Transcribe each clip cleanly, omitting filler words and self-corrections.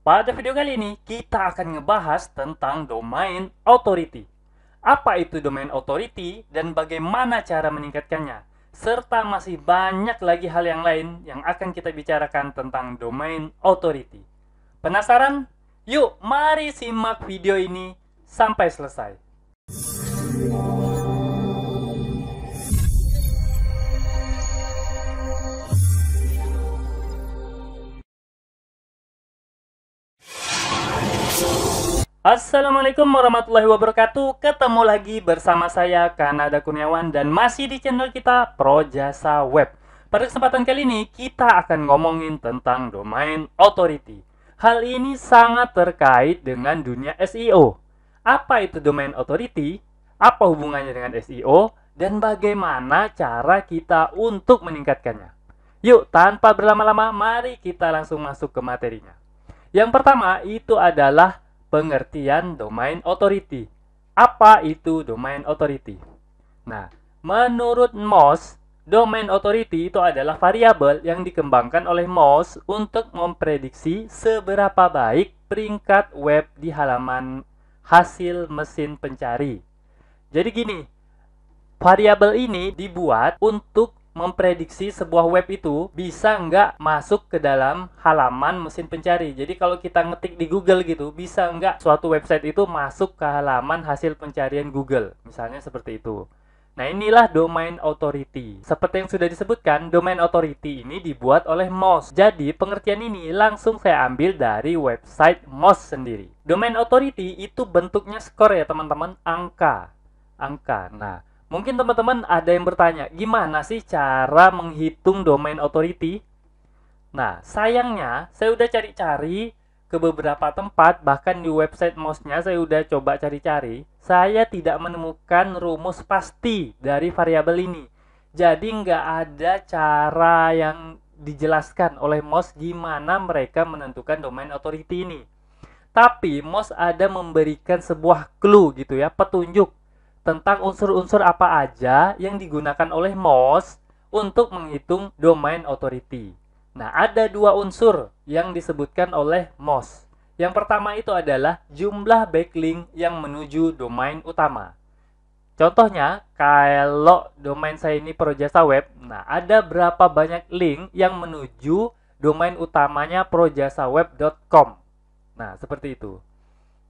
Pada video kali ini, kita akan ngebahas tentang domain authority. Apa itu domain authority dan bagaimana cara meningkatkannya? Serta masih banyak lagi hal yang lain yang akan kita bicarakan tentang domain authority. Penasaran? Yuk, mari simak video ini sampai selesai. Assalamualaikum warahmatullahi wabarakatuh. Ketemu lagi bersama saya Kanada Kurniawan dan masih di channel kita Projasa Web. Pada kesempatan kali ini kita akan ngomongin tentang domain authority. Hal ini sangat terkait dengan dunia SEO. Apa itu domain authority? Apa hubungannya dengan SEO? Dan bagaimana cara kita untuk meningkatkannya? Yuk, tanpa berlama-lama, mari kita langsung masuk ke materinya. Yang pertama itu adalah pengertian domain authority. Apa itu domain authority? Nah, menurut Moz, domain authority itu adalah variabel yang dikembangkan oleh Moz untuk memprediksi seberapa baik peringkat web di halaman hasil mesin pencari. Jadi gini, variabel ini dibuat untuk memprediksi sebuah web itu bisa nggak masuk ke dalam halaman mesin pencari. Jadi kalau kita ngetik di Google gitu, bisa nggak suatu website itu masuk ke halaman hasil pencarian Google. Misalnya seperti itu. Nah, inilah domain authority. Seperti yang sudah disebutkan, domain authority ini dibuat oleh Moz. Jadi, pengertian ini langsung saya ambil dari website Moz sendiri. Domain authority itu bentuknya skor ya teman-teman, angka. Nah, mungkin teman-teman ada yang bertanya, gimana sih cara menghitung domain authority? Nah, sayangnya saya udah cari-cari ke beberapa tempat, bahkan di website Moz-nya saya udah coba cari-cari. Saya tidak menemukan rumus pasti dari variabel ini. Jadi nggak ada cara yang dijelaskan oleh Moz gimana mereka menentukan domain authority ini. Tapi Moz ada memberikan sebuah clue gitu ya, petunjuk tentang unsur-unsur apa aja yang digunakan oleh Moz untuk menghitung domain authority. Nah, ada dua unsur yang disebutkan oleh Moz. Yang pertama itu adalah jumlah backlink yang menuju domain utama. Contohnya, kalau domain saya ini Projasa Web, nah ada berapa banyak link yang menuju domain utamanya projasaweb.com. Nah, seperti itu.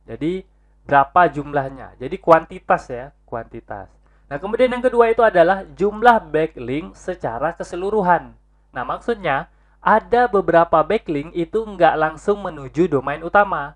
Jadi, berapa jumlahnya? Jadi kuantitas ya, kuantitas. Nah, kemudian yang kedua itu adalah jumlah backlink secara keseluruhan. Nah, maksudnya ada beberapa backlink itu nggak langsung menuju domain utama.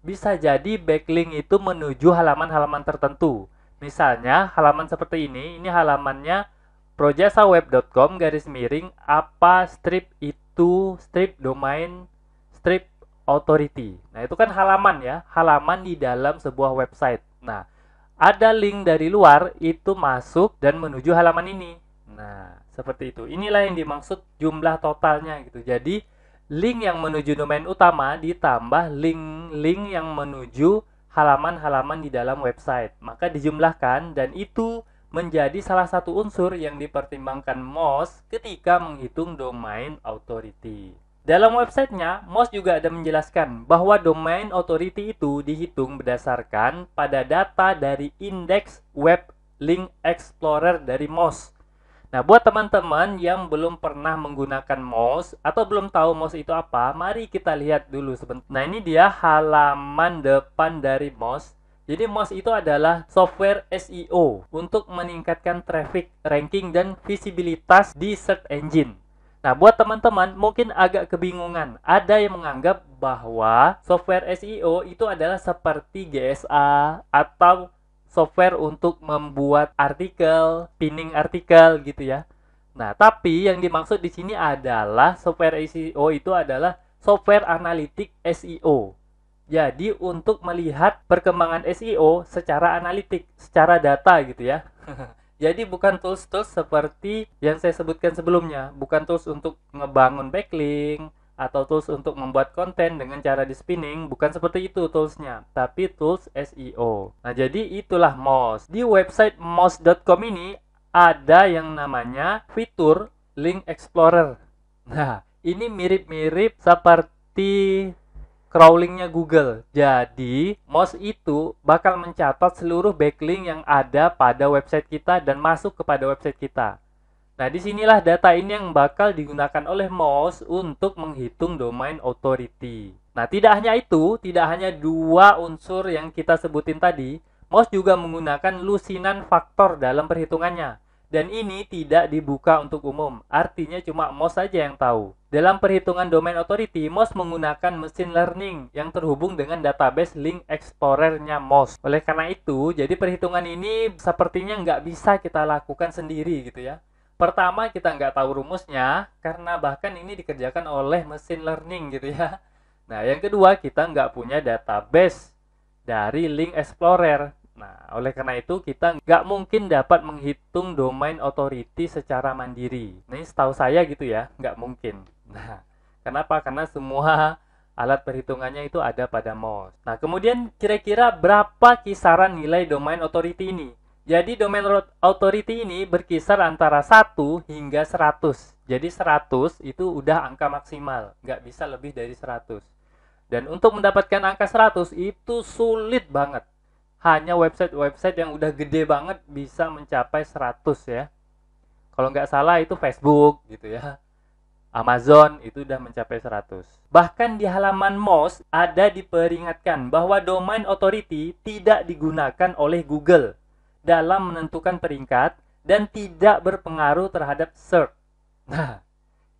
Bisa jadi backlink itu menuju halaman-halaman tertentu. Misalnya halaman seperti ini halamannya projasaweb.com _apa strip itu strip domain strip authority. Nah, itu kan halaman ya, halaman di dalam sebuah website. Nah, ada link dari luar itu masuk dan menuju halaman ini. Nah, seperti itu. Inilah yang dimaksud jumlah totalnya gitu. Jadi, link yang menuju domain utama ditambah link-link yang menuju halaman-halaman di dalam website. Maka dijumlahkan dan itu menjadi salah satu unsur yang dipertimbangkan Moz ketika menghitung domain authority. Dalam websitenya, Moz juga ada menjelaskan bahwa domain authority itu dihitung berdasarkan pada data dari indeks web link explorer dari Moz. Nah, buat teman-teman yang belum pernah menggunakan Moz atau belum tahu Moz itu apa, mari kita lihat dulu sebentar. Nah, ini dia halaman depan dari Moz. Jadi Moz itu adalah software SEO untuk meningkatkan traffic, ranking, dan visibilitas di search engine. Nah, buat teman-teman mungkin agak kebingungan. Ada yang menganggap bahwa software SEO itu adalah seperti GSA atau software untuk membuat artikel, pinning artikel gitu ya. Nah, tapi yang dimaksud di sini adalah software SEO itu adalah software analitik SEO. Jadi untuk melihat perkembangan SEO secara analitik, secara data gitu ya. Jadi bukan tools-tools seperti yang saya sebutkan sebelumnya, bukan tools untuk ngebangun backlink atau tools untuk membuat konten dengan cara di spinning, bukan seperti itu toolsnya, tapi tools SEO. Nah, jadi itulah Moz. Di website moz.com ini ada yang namanya fitur Link Explorer. Nah, ini mirip-mirip seperti crawlingnya Google. Jadi, Moz itu bakal mencatat seluruh backlink yang ada pada website kita dan masuk kepada website kita. Nah, disinilah data ini yang bakal digunakan oleh Moz untuk menghitung domain authority. Nah, tidak hanya itu, tidak hanya dua unsur yang kita sebutin tadi, Moz juga menggunakan lusinan faktor dalam perhitungannya. Dan ini tidak dibuka untuk umum, artinya cuma Moz saja yang tahu. Dalam perhitungan domain authority, Moz menggunakan machine learning yang terhubung dengan database link explorer-nya Moz. Oleh karena itu, jadi perhitungan ini sepertinya nggak bisa kita lakukan sendiri gitu ya. Pertama, kita nggak tahu rumusnya, karena bahkan ini dikerjakan oleh machine learning gitu ya. Nah, yang kedua, kita nggak punya database dari link explorer. Nah, oleh karena itu kita nggak mungkin dapat menghitung domain authority secara mandiri. Nah, ini setahu saya gitu ya, nggak mungkin. Nah, kenapa? Karena semua alat perhitungannya itu ada pada Moz. Nah, kemudian kira-kira berapa kisaran nilai domain authority ini? Jadi, domain authority ini berkisar antara 1 hingga 100. Jadi, 100 itu udah angka maksimal, nggak bisa lebih dari 100. Dan untuk mendapatkan angka 100 itu sulit banget. Hanya website-website yang udah gede banget bisa mencapai 100 ya. Kalau nggak salah itu Facebook gitu ya. Amazon itu udah mencapai 100. Bahkan di halaman Moz ada diperingatkan bahwa domain authority tidak digunakan oleh Google dalam menentukan peringkat dan tidak berpengaruh terhadap search. Nah,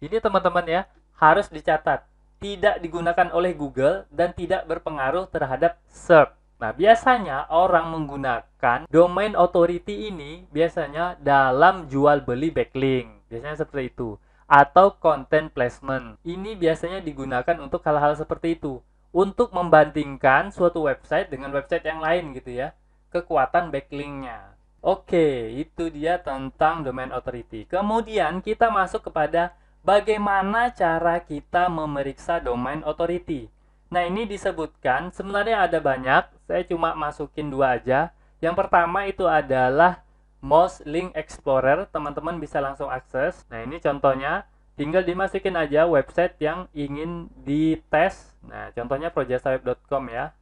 ini teman-teman ya, harus dicatat. Tidak digunakan oleh Google dan tidak berpengaruh terhadap search. Nah, biasanya orang menggunakan domain authority ini biasanya dalam jual beli backlink. Biasanya seperti itu. Atau content placement. Ini biasanya digunakan untuk hal-hal seperti itu. Untuk membandingkan suatu website dengan website yang lain gitu ya. Kekuatan backlinknya. Oke, itu dia tentang domain authority. Kemudian kita masuk kepada bagaimana cara kita memeriksa domain authority. Nah, ini disebutkan, sebenarnya ada banyak, saya cuma masukin dua aja. Yang pertama itu adalah Moz Link Explorer, teman-teman bisa langsung akses. Nah, ini contohnya, tinggal dimasukin aja website yang ingin dites. Nah, contohnya projasaweb.com ya.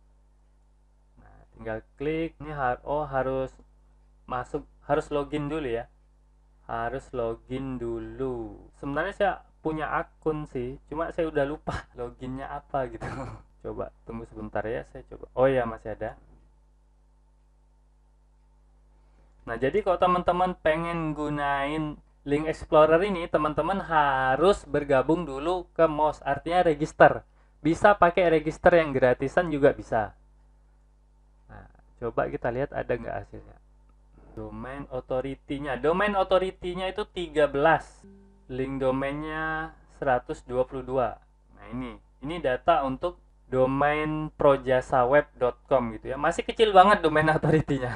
Nah, tinggal klik, ini harus masuk, harus login dulu ya. Harus login dulu. Sebenarnya saya punya akun sih, cuma saya udah lupa loginnya apa gitu. Coba tunggu sebentar ya, saya coba. Oh ya, masih ada. Nah, jadi kalau teman-teman pengen gunain Link Explorer ini, teman-teman harus bergabung dulu ke Moz, artinya register. Bisa pakai register yang gratisan juga bisa. Nah, coba kita lihat ada nggak hasilnya. Domain authority-nya. Domain authority-nya itu 13. Link domainnya 122. Nah, ini data untuk domain projasaweb.com gitu ya. Masih kecil banget domain authority-nya.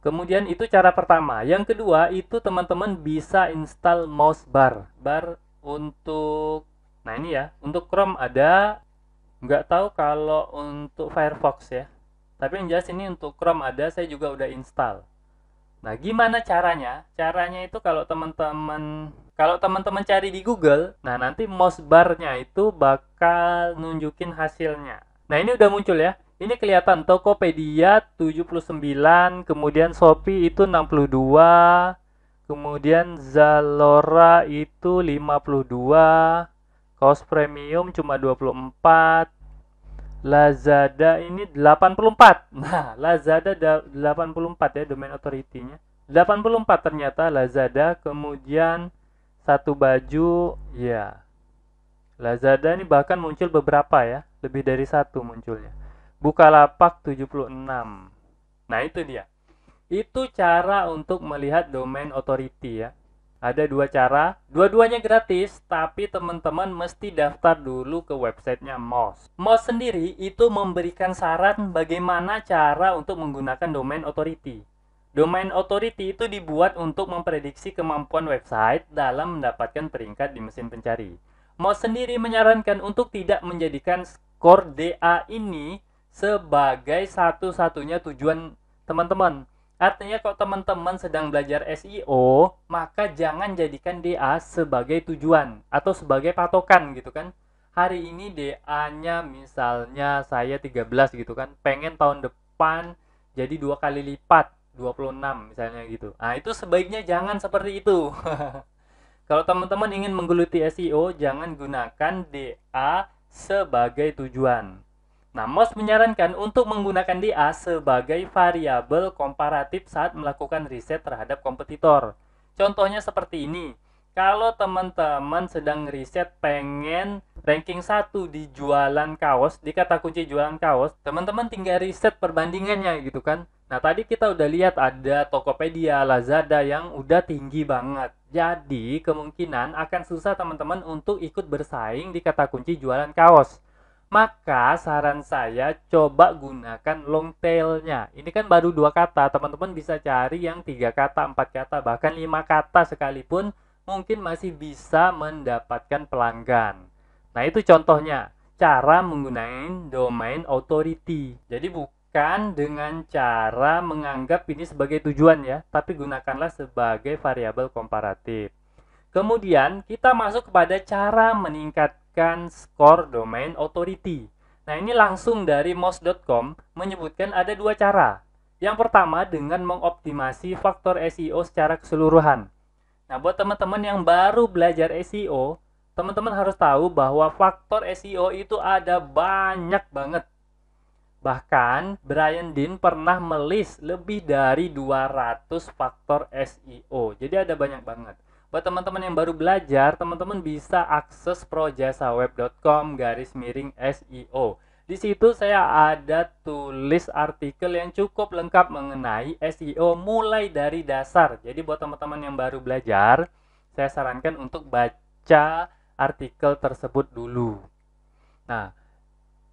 Kemudian itu cara pertama. Yang kedua itu teman-teman bisa install Mozbar. Bar untuk, nah ini ya, untuk Chrome ada, nggak tahu kalau untuk Firefox ya. Tapi yang jelas ini untuk Chrome ada, saya juga udah install. Nah, gimana caranya? Caranya itu kalau teman-teman cari di Google, nah nanti Mozbar-nya itu bakal nunjukin hasilnya. Nah, ini udah muncul ya. Ini kelihatan Tokopedia 79, kemudian Shopee itu 62, kemudian Zalora itu 52, Kaos Premium cuma 24, Lazada ini 84. Nah, Lazada 84 ya domain authority-nya. 84 ternyata Lazada, kemudian satu baju ya. Lazada ini bahkan muncul beberapa ya, lebih dari satu munculnya. Bukalapak 76. Nah, itu dia. Itu cara untuk melihat domain authority ya. Ada dua cara, dua-duanya gratis, tapi teman-teman mesti daftar dulu ke websitenya Moz. Moz sendiri itu memberikan saran bagaimana cara untuk menggunakan domain authority. Domain authority itu dibuat untuk memprediksi kemampuan website dalam mendapatkan peringkat di mesin pencari. Moz sendiri menyarankan untuk tidak menjadikan skor DA ini sebagai satu-satunya tujuan teman-teman. Artinya kalau teman-teman sedang belajar SEO, maka jangan jadikan DA sebagai tujuan atau sebagai patokan gitu kan. hari ini DA-nya misalnya saya 13 gitu kan, pengen tahun depan jadi 2 kali lipat, 26 misalnya gitu. Nah, itu sebaiknya jangan seperti itu. Kalau teman-teman ingin menggeluti SEO, jangan gunakan DA sebagai tujuan. Nah, Moz menyarankan untuk menggunakan DA sebagai variabel komparatif saat melakukan riset terhadap kompetitor. Contohnya seperti ini. Kalau teman-teman sedang riset pengen ranking 1 di jualan kaos, di kata kunci jualan kaos, teman-teman tinggal riset perbandingannya gitu kan. Nah, tadi kita udah lihat ada Tokopedia, Lazada yang udah tinggi banget. Jadi, kemungkinan akan susah teman-teman untuk ikut bersaing di kata kunci jualan kaos. Maka saran saya coba gunakan long tail-nya. Ini kan baru 2 kata, teman-teman bisa cari yang 3 kata, 4 kata, bahkan 5 kata sekalipun mungkin masih bisa mendapatkan pelanggan. Nah, itu contohnya cara menggunakan domain authority. Jadi bukan dengan cara menganggap ini sebagai tujuan ya, tapi gunakanlah sebagai variabel komparatif. Kemudian kita masuk kepada cara meningkatkan skor domain authority. Nah, ini langsung dari moz.com menyebutkan ada 2 cara. Yang pertama dengan mengoptimasi faktor SEO secara keseluruhan. Nah, buat teman-teman yang baru belajar SEO, teman-teman harus tahu bahwa faktor SEO itu ada banyak banget. Bahkan, Brian Dean pernah melis lebih dari 200 faktor SEO. Jadi ada banyak banget. Buat teman-teman yang baru belajar, teman-teman bisa akses projasaweb.com/SEO. Di situ saya ada tulis artikel yang cukup lengkap mengenai SEO mulai dari dasar. Jadi buat teman-teman yang baru belajar, saya sarankan untuk baca artikel tersebut dulu. Nah,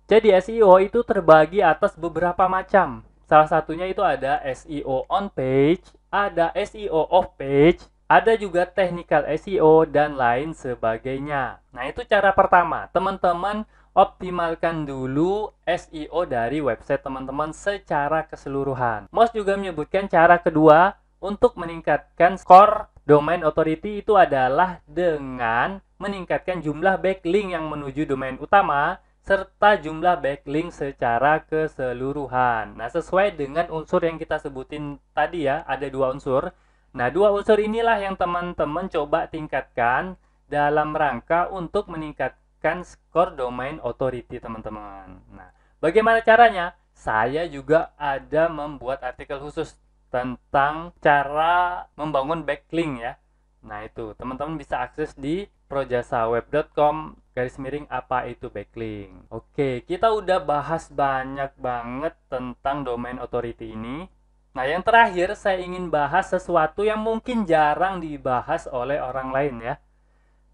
jadi SEO itu terbagi atas beberapa macam. Salah satunya itu ada SEO on page, ada SEO off page, ada juga technical SEO dan lain sebagainya. Nah, itu cara pertama. Teman-teman optimalkan dulu SEO dari website teman-teman secara keseluruhan. Moz juga menyebutkan cara kedua untuk meningkatkan skor domain authority itu adalah dengan meningkatkan jumlah backlink yang menuju domain utama serta jumlah backlink secara keseluruhan. Nah, sesuai dengan unsur yang kita sebutin tadi ya, ada 2 unsur. Nah, 2 unsur inilah yang teman-teman coba tingkatkan dalam rangka untuk meningkatkan skor domain authority teman-teman. Nah, bagaimana caranya? Saya juga ada membuat artikel khusus tentang cara membangun backlink ya. Nah, itu teman-teman bisa akses di projasaweb.com/apa itu backlink. Oke, kita udah bahas banyak banget tentang domain authority ini. Nah, yang terakhir saya ingin bahas sesuatu yang mungkin jarang dibahas oleh orang lain ya.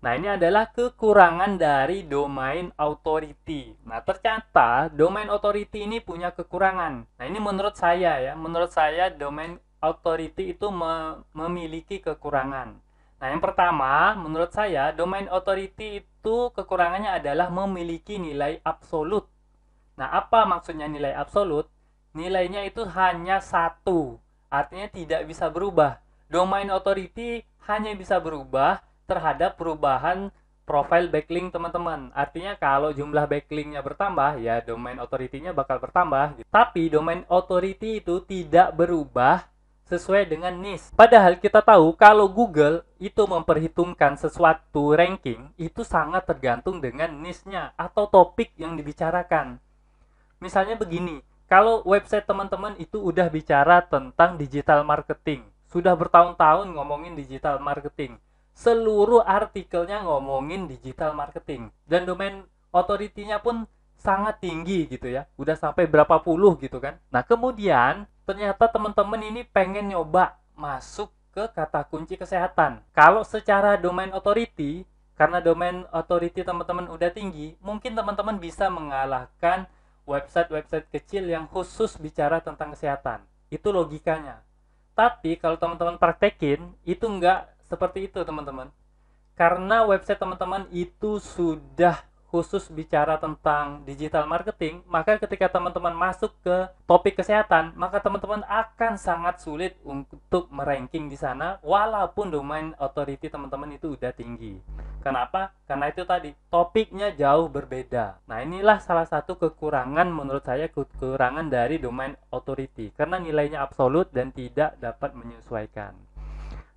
Nah, ini adalah kekurangan dari domain authority. Nah, ternyata domain authority ini punya kekurangan. Nah, ini menurut saya ya. Menurut saya domain authority itu memiliki kekurangan. Nah, yang pertama, menurut saya domain authority itu kekurangannya adalah memiliki nilai absolut. Nah, apa maksudnya nilai absolut? Nilainya itu hanya 1. Artinya tidak bisa berubah. Domain authority hanya bisa berubah terhadap perubahan profile backlink teman-teman. Artinya kalau jumlah backlinknya bertambah, ya domain authority-nya bakal bertambah. Tapi domain authority itu tidak berubah sesuai dengan niche. Padahal kita tahu kalau Google itu memperhitungkan sesuatu ranking, itu sangat tergantung dengan niche-nya atau topik yang dibicarakan. Misalnya begini, kalau website teman-teman itu udah bicara tentang digital marketing, sudah bertahun-tahun ngomongin digital marketing, seluruh artikelnya ngomongin digital marketing dan domain authority-nya pun sangat tinggi gitu ya, udah sampai berapa puluh gitu kan. Nah, kemudian ternyata teman-teman ini pengen nyoba masuk ke kata kunci kesehatan. Kalau secara domain authority, karena domain authority teman-teman udah tinggi, mungkin teman-teman bisa mengalahkan website-website kecil yang khusus bicara tentang kesehatan. Itu logikanya. Tapi kalau teman-teman praktekin, itu enggak seperti itu teman-teman. Karena website teman-teman itu sudah khusus bicara tentang digital marketing, maka ketika teman-teman masuk ke topik kesehatan, maka teman-teman akan sangat sulit untuk meranking di sana walaupun domain authority teman-teman itu udah tinggi. Kenapa? Karena itu tadi, topiknya jauh berbeda. Nah, inilah salah satu kekurangan menurut saya, kekurangan dari domain authority, karena nilainya absolut dan tidak dapat menyesuaikan.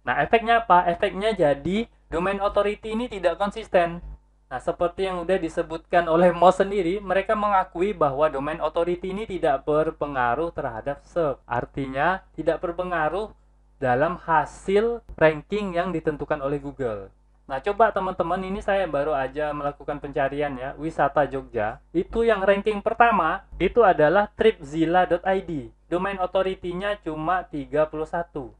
Nah, efeknya apa? Efeknya jadi domain authority ini tidak konsisten. Nah, seperti yang udah disebutkan oleh Moz sendiri, mereka mengakui bahwa domain authority ini tidak berpengaruh terhadap SERP. Artinya, tidak berpengaruh dalam hasil ranking yang ditentukan oleh Google. Nah, coba teman-teman, ini saya baru aja melakukan pencarian ya, wisata Jogja. Itu yang ranking pertama, itu adalah tripzilla.id. Domain authority-nya cuma 31.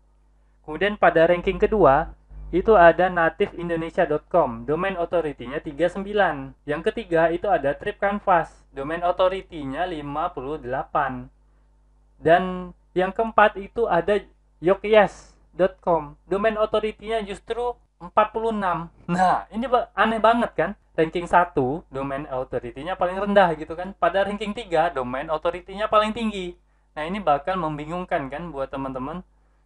Kemudian pada ranking kedua, itu ada nativeindonesia.com, domain authority-nya 39. Yang ketiga itu ada TripCanvas, domain authority-nya 58. Dan yang keempat itu ada yokyes.com, domain authority-nya justru 46. Nah, ini aneh banget kan? Ranking 1, domain authority-nya paling rendah gitu kan. Pada ranking 3, domain authority-nya paling tinggi. Nah, ini bakal membingungkan kan buat teman-teman.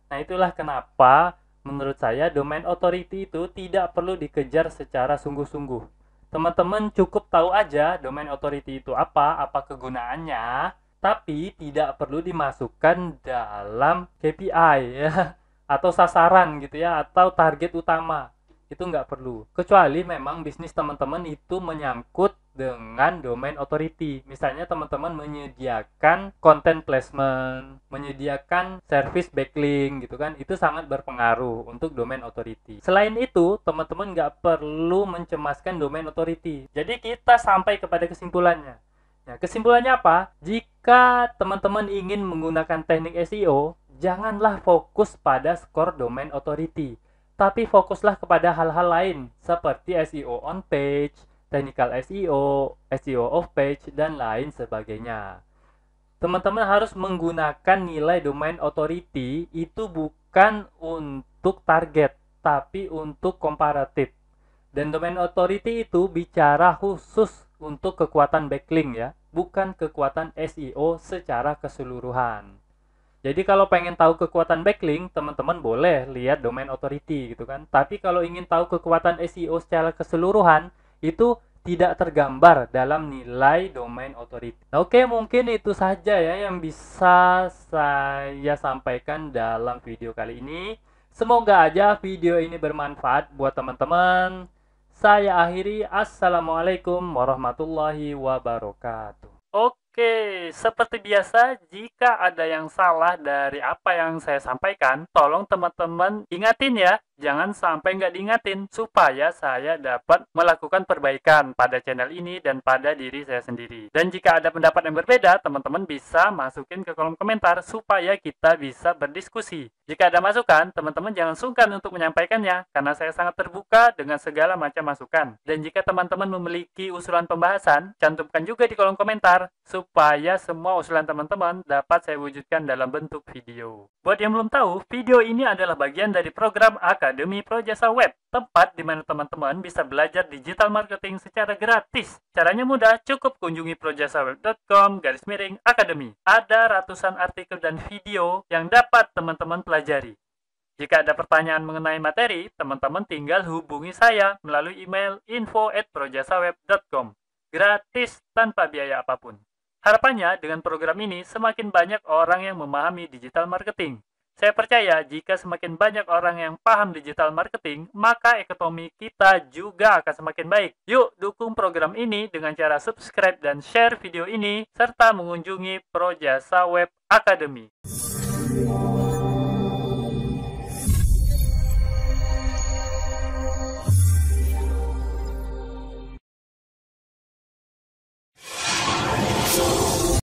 Nah, itulah kenapa menurut saya domain authority itu tidak perlu dikejar secara sungguh-sungguh. Teman-teman cukup tahu aja domain authority itu apa kegunaannya, tapi tidak perlu dimasukkan dalam KPI ya, atau sasaran gitu ya, atau target utama. Itu nggak perlu. Kecuali memang bisnis teman-teman itu menyangkut dengan domain authority. Misalnya teman-teman menyediakan content placement, menyediakan service backlink gitu kan, itu sangat berpengaruh untuk domain authority. Selain itu, teman-teman nggak perlu mencemaskan domain authority. Jadi kita sampai kepada kesimpulannya. Nah, kesimpulannya apa? Jika teman-teman ingin menggunakan teknik SEO, janganlah fokus pada skor domain authority, tapi fokuslah kepada hal-hal lain seperti SEO on page, technical SEO, SEO off page, dan lain sebagainya. Teman-teman harus menggunakan nilai domain authority itu bukan untuk target, tapi untuk komparatif. Dan domain authority itu bicara khusus untuk kekuatan backlink ya, bukan kekuatan SEO secara keseluruhan. Jadi kalau pengen tahu kekuatan backlink, teman-teman boleh lihat domain authority gitu kan. Tapi kalau ingin tahu kekuatan SEO secara keseluruhan, itu tidak tergambar dalam nilai domain authority. Nah, oke, mungkin itu saja ya yang bisa saya sampaikan dalam video kali ini. Semoga aja video ini bermanfaat buat teman-teman. Saya akhiri. Assalamualaikum warahmatullahi wabarakatuh. Oke, seperti biasa, jika ada yang salah dari apa yang saya sampaikan, tolong teman-teman ingatin ya. Jangan sampai nggak diingatin, supaya saya dapat melakukan perbaikan pada channel ini dan pada diri saya sendiri. Dan jika ada pendapat yang berbeda, teman-teman bisa masukin ke kolom komentar, supaya kita bisa berdiskusi. Jika ada masukan, teman-teman jangan sungkan untuk menyampaikannya, karena saya sangat terbuka dengan segala macam masukan. Dan jika teman-teman memiliki usulan pembahasan, cantumkan juga di kolom komentar, supaya semua usulan teman-teman dapat saya wujudkan dalam bentuk video. Buat yang belum tahu, video ini adalah bagian dari program Akademi Projasa Web, tempat di mana teman-teman bisa belajar digital marketing secara gratis. Caranya mudah, cukup kunjungi projasaweb.com/academy. Ada ratusan artikel dan video yang dapat teman-teman pelajari. Jika ada pertanyaan mengenai materi, teman-teman tinggal hubungi saya melalui email info@projasaweb.com. Gratis tanpa biaya apapun. Harapannya dengan program ini semakin banyak orang yang memahami digital marketing. Saya percaya jika semakin banyak orang yang paham digital marketing, maka ekonomi kita juga akan semakin baik. Yuk dukung program ini dengan cara subscribe dan share video ini, serta mengunjungi Projasa Web Academy.